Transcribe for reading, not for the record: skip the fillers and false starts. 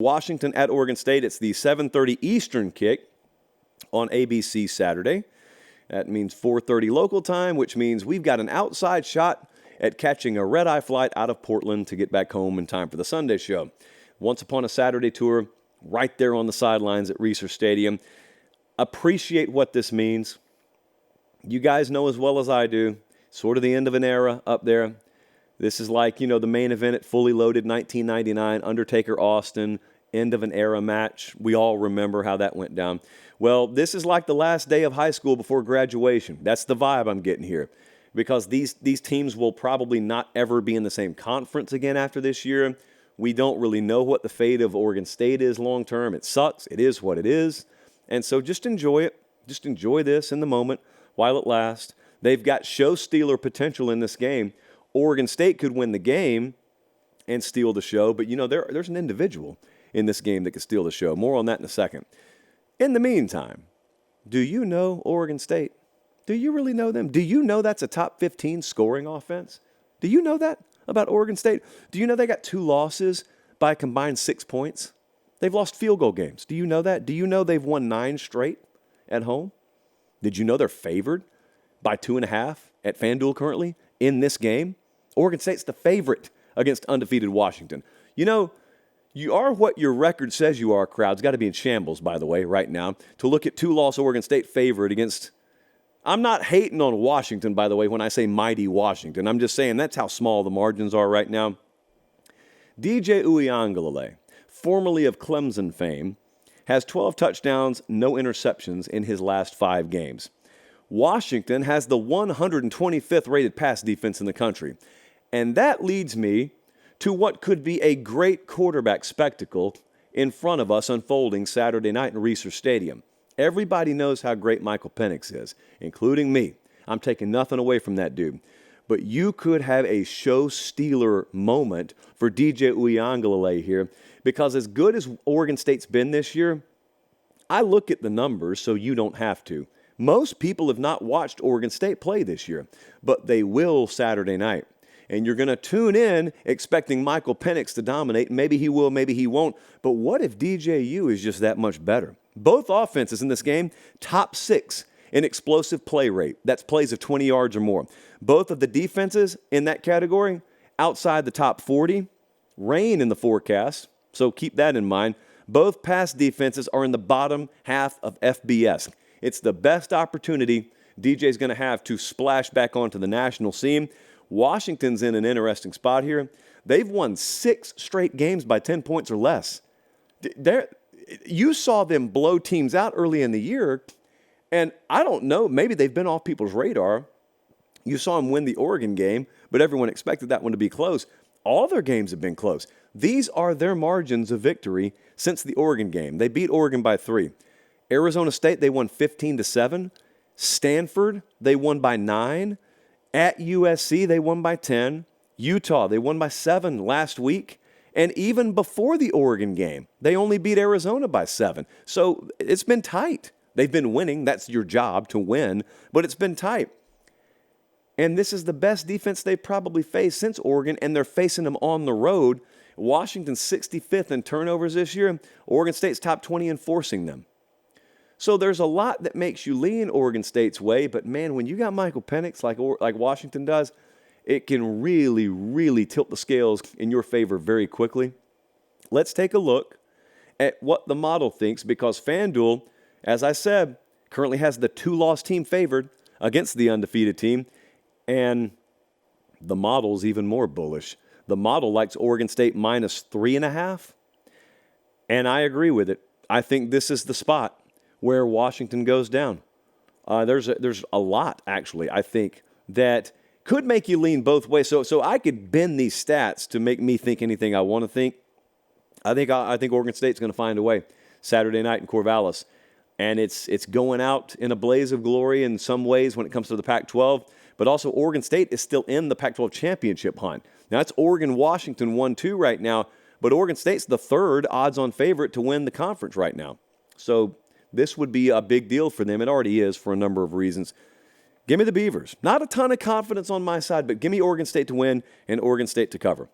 Washington at Oregon State. It's the 7:30 Eastern kick on ABC Saturday. That means 4:30 local time, which means we've got an outside shot at catching a red-eye flight out of Portland to get back home in time for the Sunday show. Once upon a Saturday tour, right there on the sidelines at Reser Stadium. Appreciate what this means. You guys know as well as I do, sort of the end of an era up there. This is like, the main event at Fully Loaded 1999, Undertaker-Austin, end of an era match. We all remember how that went down. Well, this is like the last day of high school before graduation. That's the vibe I'm getting here. Because these teams will probably not ever be in the same conference again after this year. We don't really know what the fate of Oregon State is long term. It sucks. It is what it is. And so just enjoy it. Just enjoy this in the moment while it lasts. They've got show stealer potential in this game. Oregon State could win the game and steal the show, but there's an individual in this game that could steal the show. More on that in a second. In the meantime, do you know Oregon State? Do you really know them? Do you know that's a top 15 scoring offense? Do you know that about Oregon State? Do you know they got 2 losses by a combined 6 points? They've lost field goal games. Do you know that? Do you know they've won 9 straight at home? Did you know they're favored by 2.5 at FanDuel currently in this game? Oregon State's the favorite against undefeated Washington. You are what your record says you are, crowd's got to be in shambles, by the way, right now, to look at 2-loss Oregon State favored against. I'm not hating on Washington, by the way, when I say mighty Washington. I'm just saying that's how small the margins are right now. DJ Uiagalelei, formerly of Clemson fame, has 12 touchdowns, no interceptions in his last 5 games. Washington has the 125th rated pass defense in the country. And that leads me to what could be a great quarterback spectacle in front of us unfolding Saturday night in Reser Stadium. Everybody knows how great Michael Penix is, including me. I'm taking nothing away from that dude. But you could have a show stealer moment for DJ Uiagalelei here, because as good as Oregon State's been this year, I look at the numbers so you don't have to. Most people have not watched Oregon State play this year, but they will Saturday night. And you're going to tune in expecting Michael Penix to dominate. Maybe he will, maybe he won't. But what if DJU is just that much better? Both offenses in this game, top 6 in explosive play rate. That's plays of 20 yards or more. Both of the defenses in that category, outside the top 40. Rain in the forecast, so keep that in mind. Both pass defenses are in the bottom half of FBS. It's the best opportunity DJ's going to have to splash back onto the national scene. Washington's in an interesting spot here. They've won 6 straight games by 10 points or less. You saw them blow teams out early in the year, and I don't know, maybe they've been off people's radar. You saw them win the Oregon game, but everyone expected that one to be close. All their games have been close. These are their margins of victory since the Oregon game. They beat Oregon by 3. Arizona State, they won 15-7. Stanford, they won by 9. At USC, they won by 10. Utah, they won by 7 last week. And even before the Oregon game, they only beat Arizona by 7. So it's been tight. They've been winning. That's your job, to win. But it's been tight. And this is the best defense they've probably faced since Oregon, and they're facing them on the road. Washington's 65th in turnovers this year. Oregon State's top 20 in forcing them. So there's a lot that makes you lean Oregon State's way, but man, when you got Michael Penix like Washington does, it can really, really tilt the scales in your favor very quickly. Let's take a look at what the model thinks, because FanDuel, as I said, currently has the 2-loss team favored against the undefeated team, and the model's even more bullish. The model likes Oregon State minus 3.5, and I agree with it. I think this is the spot where Washington goes down. There's a lot, actually, I think, that could make you lean both ways. So I could bend these stats to make me think anything I want to think. I think Oregon State's going to find a way Saturday night in Corvallis. And it's going out in a blaze of glory in some ways when it comes to the Pac-12. But also Oregon State is still in the Pac-12 championship hunt. Now, it's Oregon-Washington 1-2 right now. But Oregon State's the 3rd odds-on favorite to win the conference right now. So this would be a big deal for them. It already is for a number of reasons. Give me the Beavers. Not a ton of confidence on my side, but give me Oregon State to win and Oregon State to cover.